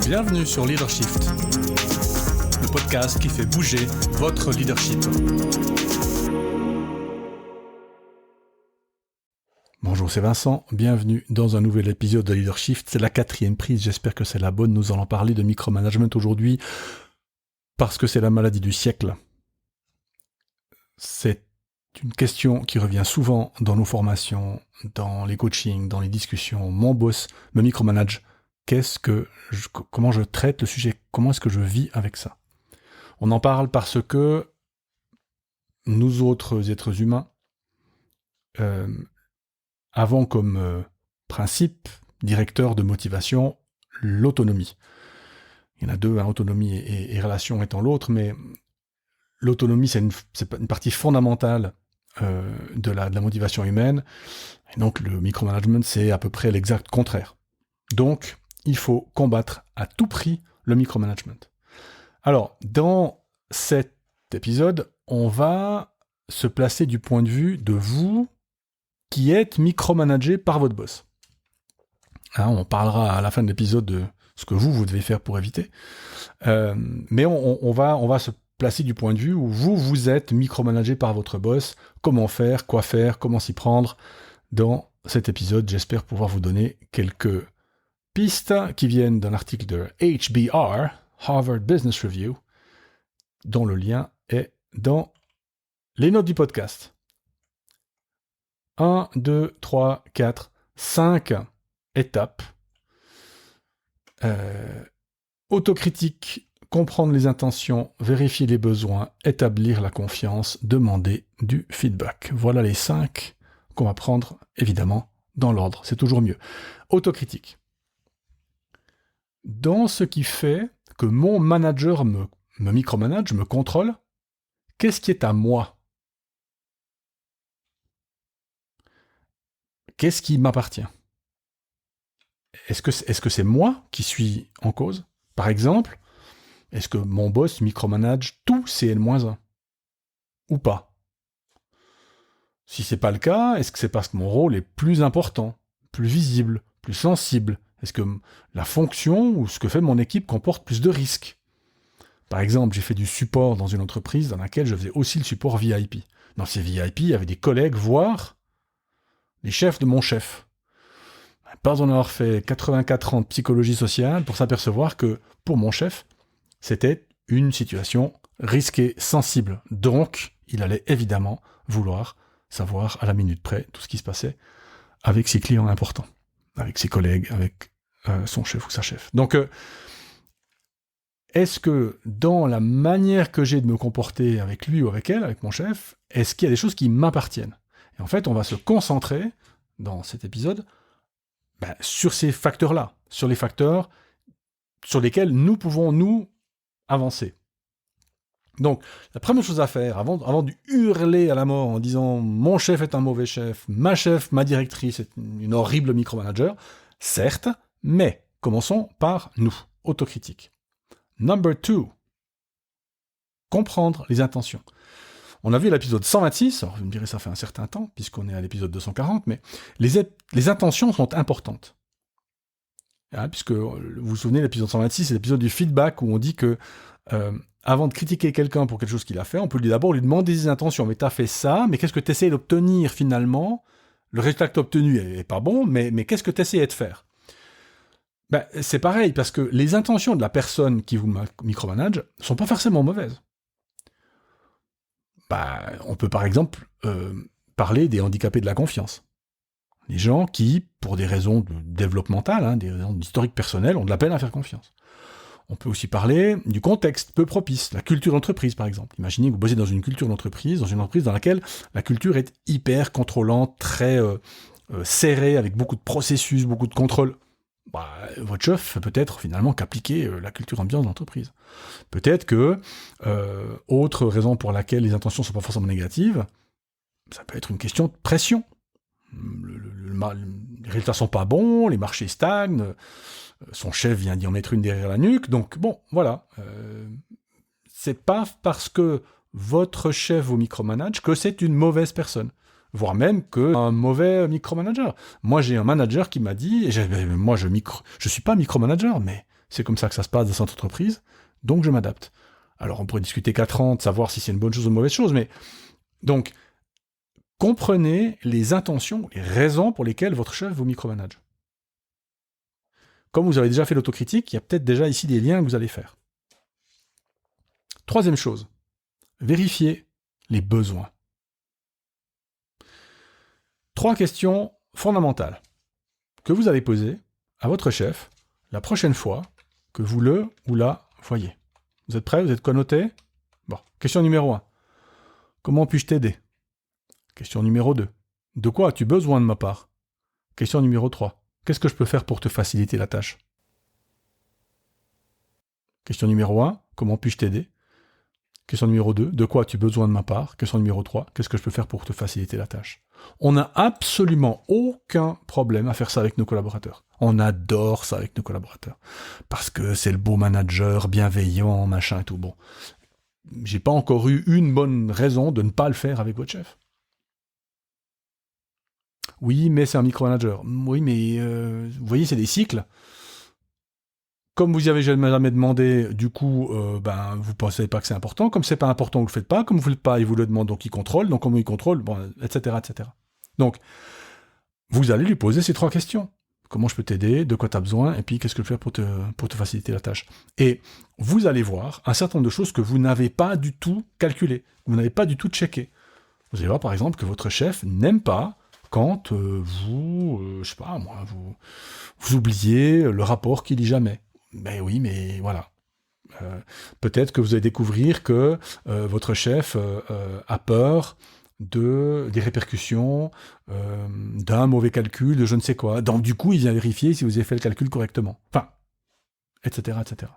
Bienvenue sur Leadershift, le podcast qui fait bouger votre leadership. Bonjour, c'est Vincent, bienvenue dans un nouvel épisode de Leadershift. C'est la 4e prise, j'espère que c'est la bonne. Nous allons parler de micromanagement aujourd'hui parce que c'est la maladie du siècle. C'est une question qui revient souvent dans nos formations, dans les coachings, dans les discussions. Mon boss me micromanage. Comment je traite le sujet? Comment est-ce que je vis avec ça? On en parle parce que nous autres êtres humains avons comme principe directeur de motivation l'autonomie. Il y en a deux, autonomie et relation étant l'autre, mais l'autonomie, c'est une partie fondamentale de la motivation humaine. Et donc, le micromanagement, c'est à peu près l'exact contraire. Donc, il faut combattre à tout prix le micromanagement. Alors, dans cet épisode, on va se placer du point de vue de vous qui êtes micromanagé par votre boss. On parlera à la fin de l'épisode de ce que vous devez faire pour éviter. Mais on va se placer du point de vue où vous êtes micromanagé par votre boss. Comment faire, quoi faire, comment s'y prendre. Dans cet épisode, j'espère pouvoir vous donner quelques pistes qui viennent d'un article de HBR, Harvard Business Review, dont le lien est dans les notes du podcast. 1, 2, 3, 4, 5 étapes. Autocritique, comprendre les intentions, vérifier les besoins, établir la confiance, demander du feedback. Voilà les 5 qu'on va prendre, évidemment, dans l'ordre. C'est toujours mieux. Autocritique. Dans ce qui fait que mon manager me micromanage, me contrôle, qu'est-ce qui est à moi? Qu'est-ce qui m'appartient? Est-ce que c'est moi qui suis en cause? Par exemple, est-ce que mon boss micromanage tous ses N-1? Ou pas? Si c'est pas le cas, est-ce que c'est parce que mon rôle est plus important, plus visible, plus sensible? Est-ce que la fonction ou ce que fait mon équipe comporte plus de risques? Par exemple, j'ai fait du support dans une entreprise dans laquelle je faisais aussi le support VIP. Dans ces VIP, il y avait des collègues, voire les chefs de mon chef. Pas besoin d'avoir fait 84 ans de psychologie sociale pour s'apercevoir que, pour mon chef, c'était une situation risquée, sensible. Donc, il allait évidemment vouloir savoir à la minute près tout ce qui se passait avec ses clients importants, avec ses collègues, avec son chef ou sa chef. Donc, est-ce que dans la manière que j'ai de me comporter avec lui ou avec elle, avec mon chef, est-ce qu'il y a des choses qui m'appartiennent? Et en fait, on va se concentrer, dans cet épisode, sur ces facteurs-là, sur les facteurs sur lesquels nous pouvons, nous, avancer. Donc, la première chose à faire, avant de hurler à la mort en disant « mon chef est un mauvais chef, ma chef, ma directrice est une horrible micromanager », certes, mais commençons par nous, autocritique. Number 2, comprendre les intentions. On a vu l'épisode 126, alors vous me direz ça fait un certain temps, puisqu'on est à l'épisode 240, mais les intentions sont importantes. Puisque vous vous souvenez, l'épisode 126, c'est l'épisode du feedback où on dit que avant de critiquer quelqu'un pour quelque chose qu'il a fait, on peut d'abord lui demander des intentions. Mais t'as fait ça, mais qu'est-ce que t'essayes d'obtenir finalement? Le résultat que t'as obtenu est pas bon, mais qu'est-ce que t'essayais de faire? C'est pareil, parce que les intentions de la personne qui vous micromanage sont pas forcément mauvaises. On peut par exemple parler des handicapés de la confiance. Les gens qui, pour des raisons développementales, des raisons d'historique personnel, ont de la peine à faire confiance. On peut aussi parler du contexte peu propice, la culture d'entreprise par exemple. Imaginez que vous bossez dans une culture d'entreprise, dans une entreprise dans laquelle la culture est hyper contrôlante, très serrée, avec beaucoup de processus, beaucoup de contrôle. Votre chef peut être finalement qu'appliquer la culture ambiance d'entreprise. Peut-être que, autre raison pour laquelle les intentions ne sont pas forcément négatives, ça peut être une question de pression. Les résultats ne sont pas bons, les marchés stagnent, son chef vient d'y en mettre une derrière la nuque, donc bon, voilà. C'est pas parce que votre chef vous micromanage que c'est une mauvaise personne. Voire même qu'un mauvais micromanager. Moi, j'ai un manager qui m'a dit, moi, je suis pas micromanager, mais c'est comme ça que ça se passe dans cette entreprise, donc je m'adapte. Alors on pourrait discuter 4 ans de savoir si c'est une bonne chose ou une mauvaise chose, mais donc comprenez les intentions, les raisons pour lesquelles votre chef vous micromanage. Comme vous avez déjà fait l'autocritique, il y a peut-être déjà ici des liens que vous allez faire. Troisième chose, vérifiez les besoins. 3 questions fondamentales que vous allez poser à votre chef la prochaine fois que vous le ou la voyez. Vous êtes prêts? Vous êtes connotés? Bon, question numéro 1. Comment puis-je t'aider? Question numéro 2. De quoi as-tu besoin de ma part? Question numéro 3. Qu'est-ce que je peux faire pour te faciliter la tâche? Question numéro 1. Comment puis-je t'aider? Question numéro 2. De quoi as-tu besoin de ma part? Question numéro 3. Qu'est-ce que je peux faire pour te faciliter la tâche? On n'a absolument aucun problème à faire ça avec nos collaborateurs. On adore ça avec nos collaborateurs. Parce que c'est le beau manager, bienveillant, machin et tout. Bon, j'ai pas encore eu une bonne raison de ne pas le faire avec votre chef. Oui, mais c'est un micromanager. Oui, mais vous voyez, c'est des cycles. Comme vous n'y avez jamais demandé, du coup, vous ne pensez pas que c'est important. Comme c'est pas important, vous ne le faites pas. Comme vous ne le faites pas, il vous le demande, donc il contrôle. Donc comme il contrôle, bon, etc., etc. Donc, vous allez lui poser ces 3 questions. Comment je peux t'aider? De quoi tu as besoin? Et puis, qu'est-ce que je peux faire pour te faciliter la tâche? Et vous allez voir un certain nombre de choses que vous n'avez pas du tout calculées. Vous n'avez pas du tout checké. Vous allez voir, par exemple, que votre chef n'aime pas quand je sais pas moi, vous oubliez le rapport qu'il lit jamais. Ben oui, mais voilà. Peut-être que vous allez découvrir que votre chef a peur des répercussions d'un mauvais calcul, de je ne sais quoi. Donc du coup, il vient vérifier si vous avez fait le calcul correctement. Enfin, etc., etc.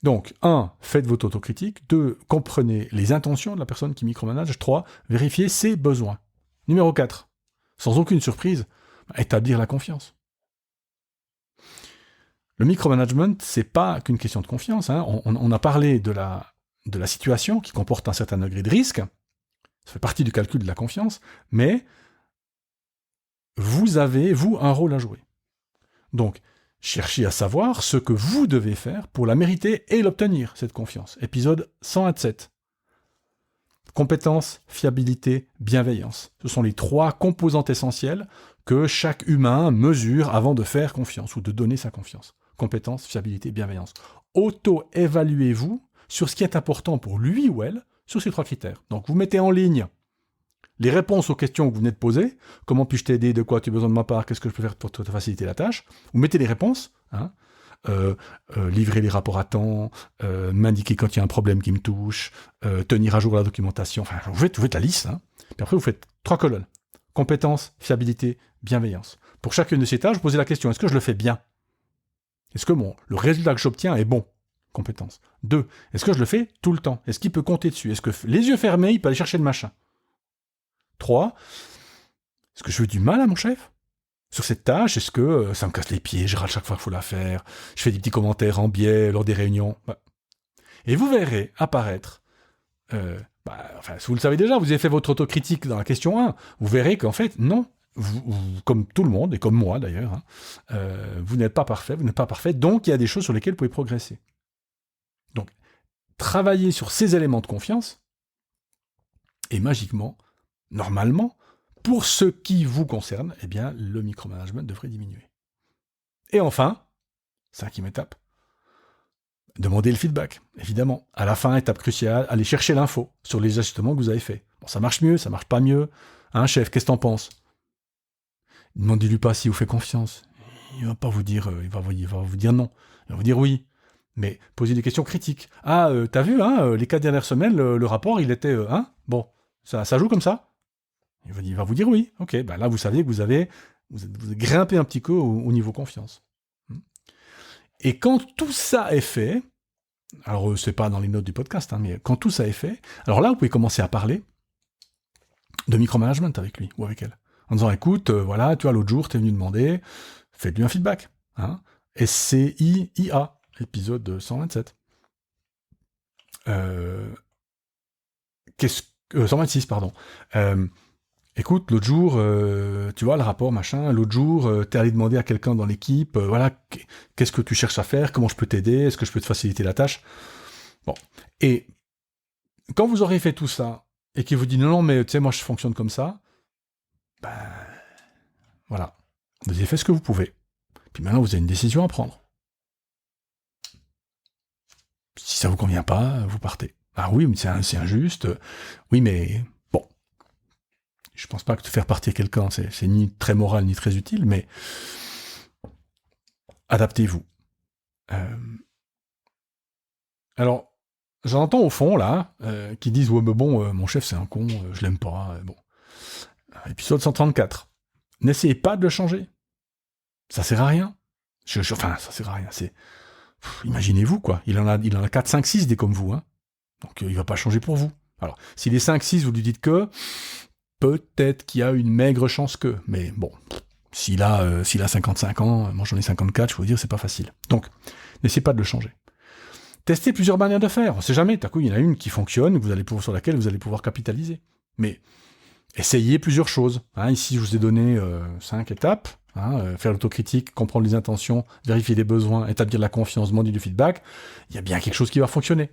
Donc, 1, faites votre autocritique. 2, comprenez les intentions de la personne qui micromanage. 3, vérifiez ses besoins. Numéro 4, sans aucune surprise, établir la confiance. Le micromanagement, c'est pas qu'une question de confiance. Hein. On a parlé de la situation qui comporte un certain degré de risque. Ça fait partie du calcul de la confiance. Mais vous avez, vous, un rôle à jouer. Donc, cherchez à savoir ce que vous devez faire pour la mériter et l'obtenir, cette confiance. Épisode 127. Compétence, fiabilité, bienveillance. Ce sont les 3 composantes essentielles que chaque humain mesure avant de faire confiance ou de donner sa confiance. Compétence, fiabilité, bienveillance. Auto-évaluez-vous sur ce qui est important pour lui ou elle sur ces 3 critères. Donc vous mettez en ligne les réponses aux questions que vous venez de poser. Comment puis-je t'aider? De quoi as-tu besoin de ma part? Qu'est-ce que je peux faire pour te faciliter la tâche? Vous mettez les réponses. Livrer les rapports à temps, m'indiquer quand il y a un problème qui me touche, tenir à jour la documentation. Enfin, vous faites la liste. Hein. Puis après, vous faites 3 colonnes. Compétence, fiabilité, bienveillance. Pour chacune de ces tâches, vous posez la question, est-ce que je le fais bien? Est-ce que le résultat que j'obtiens est bon? Compétence. 2. Est-ce que je le fais tout le temps? Est-ce qu'il peut compter dessus? Est-ce que les yeux fermés, il peut aller chercher le machin? 3. Est-ce que je veux du mal à mon chef? Sur cette tâche, est-ce que ça me casse les pieds, je râle chaque fois qu'il faut la faire, je fais des petits commentaires en biais lors des réunions? Et vous verrez apparaître, si vous le savez déjà, vous avez fait votre autocritique dans la question 1, vous verrez qu'en fait, non, vous, comme tout le monde, et comme moi d'ailleurs, vous n'êtes pas parfait, donc il y a des choses sur lesquelles vous pouvez progresser. Donc, travaillez sur ces éléments de confiance, et magiquement, normalement, pour ce qui vous concerne, eh bien, le micromanagement devrait diminuer. Et enfin, 5e étape, demandez le feedback, évidemment. À la fin, étape cruciale, allez chercher l'info sur les ajustements que vous avez faits. Bon, ça marche mieux, ça marche pas mieux. Hein, chef, qu'est-ce que t'en penses? Demandez-lui pas s'il vous fait confiance. Il va pas vous dire, il va vous dire non. Il va vous dire oui. Mais posez des questions critiques. Ah, t'as vu, hein, les 4 dernières semaines, le rapport, il était, bon, ça joue comme ça? Il va vous dire oui. Ok, là, vous savez que vous avez grimpé un petit peu au niveau confiance. Et quand tout ça est fait, alors c'est pas dans les notes du podcast, hein, mais quand tout ça est fait, alors là, vous pouvez commencer à parler de micromanagement avec lui ou avec elle. En disant, écoute, voilà, tu vois, l'autre jour, t'es venu demander, faites-lui un feedback. Hein, SCIIA, épisode 127. 126, pardon. écoute, l'autre jour, tu vois, le rapport, machin, l'autre jour, t'es allé demander à quelqu'un dans l'équipe, voilà, qu'est-ce que tu cherches à faire, comment je peux t'aider, est-ce que je peux te faciliter la tâche. Bon. Et quand vous aurez fait tout ça, et qu'il vous dit non, mais tu sais, moi je fonctionne comme ça, ben, voilà. Vous avez fait ce que vous pouvez. Puis maintenant, vous avez une décision à prendre. Si ça vous convient pas, vous partez. Ah oui, mais c'est injuste. Oui, mais bon. Je pense pas que de faire partir quelqu'un, c'est ni très moral ni très utile, mais adaptez-vous. Alors, j'entends au fond, là, qui disent « Ouais, mais bon, mon chef, c'est un con, je l'aime pas. » Bon. Épisode 134. N'essayez pas de le changer. Ça sert à rien. Enfin, ça sert à rien. Imaginez-vous, quoi. Il en a 4, 5, 6 des comme vous, hein. Donc, il va pas changer pour vous. Alors, si les 5, 6, vous lui dites que, peut-être qu'il y a une maigre chance que. Mais bon, s'il a 55 ans, moi j'en ai 54, je peux vous dire, c'est pas facile. Donc, n'essayez pas de le changer. Testez plusieurs manières de faire. On sait jamais, d'un coup, il y en a une qui fonctionne, sur laquelle vous allez pouvoir capitaliser. Mais essayez plusieurs choses. Hein, ici, je vous ai donné 5 étapes. Faire l'autocritique, comprendre les intentions, vérifier les besoins, établir la confiance, demander du feedback. Il y a bien quelque chose qui va fonctionner.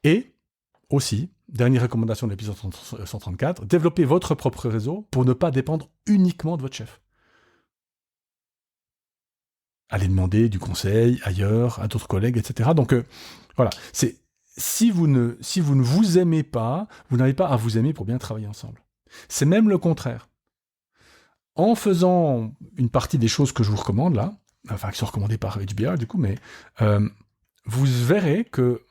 Et aussi, dernière recommandation de l'épisode 134, développez votre propre réseau pour ne pas dépendre uniquement de votre chef. Allez demander du conseil ailleurs, à d'autres collègues, etc. Donc voilà, si vous ne vous aimez pas, vous n'avez pas à vous aimer pour bien travailler ensemble. C'est même le contraire. En faisant une partie des choses que je vous recommande là, enfin qui sont recommandées par HBR du coup, mais vous verrez que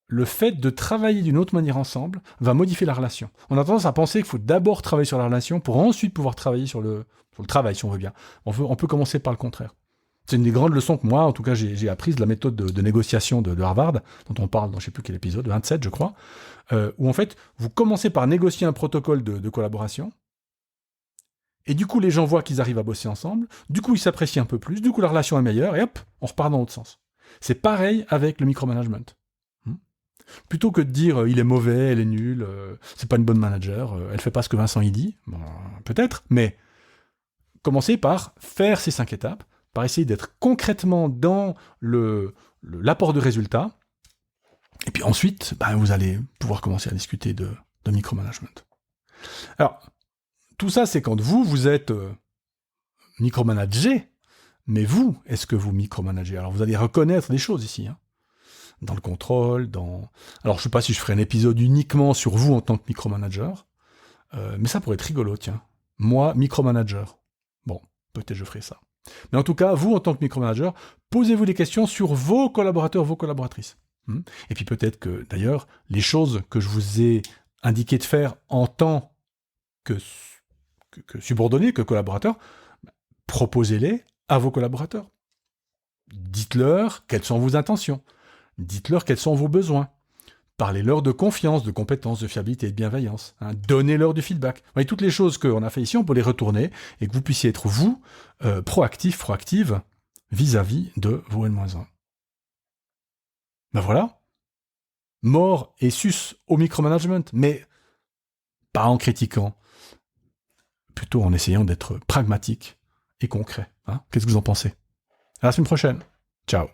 le fait de travailler d'une autre manière ensemble va modifier la relation. On a tendance à penser qu'il faut d'abord travailler sur la relation pour ensuite pouvoir travailler sur le travail, si on veut bien. On peut commencer par le contraire. C'est une des grandes leçons que moi, en tout cas, j'ai apprises de la méthode de négociation de Harvard, dont on parle dans je ne sais plus quel épisode, 27 je crois, où en fait, vous commencez par négocier un protocole de collaboration, et du coup, les gens voient qu'ils arrivent à bosser ensemble, du coup, ils s'apprécient un peu plus, du coup, la relation est meilleure, et hop, on repart dans l'autre sens. C'est pareil avec le micromanagement. Plutôt que de dire il est mauvais, elle est nulle, c'est pas une bonne manager, elle fait pas ce que Vincent y dit, bon, peut-être, mais commencez par faire ces 5 étapes, par essayer d'être concrètement dans l'apport de résultats, et puis ensuite, vous allez pouvoir commencer à discuter de micromanagement. Alors, tout ça, c'est quand vous êtes micromanagé, mais vous, est-ce que vous micromanagez? Alors, vous allez reconnaître des choses ici, dans le contrôle, Alors, je sais pas si je ferai un épisode uniquement sur vous en tant que micromanager, mais ça pourrait être rigolo, tiens. Moi, micromanager. Bon, peut-être je ferai ça. Mais en tout cas, vous, en tant que micromanager, posez-vous des questions sur vos collaborateurs, vos collaboratrices. Et puis peut-être que, d'ailleurs, les choses que je vous ai indiqué de faire en tant que subordonné, que collaborateur, proposez-les à vos collaborateurs. Dites-leur quelles sont vos intentions. Dites-leur quels sont vos besoins. Parlez-leur de confiance, de compétence, de fiabilité et de bienveillance. Donnez-leur du feedback. Vous voyez, toutes les choses qu'on a fait ici, on peut les retourner et que vous puissiez être, vous, proactive vis-à-vis de vos N-1. Voilà. Mort et sus au micromanagement, mais pas en critiquant. Plutôt en essayant d'être pragmatique et concret. Qu'est-ce que vous en pensez? À la semaine prochaine. Ciao.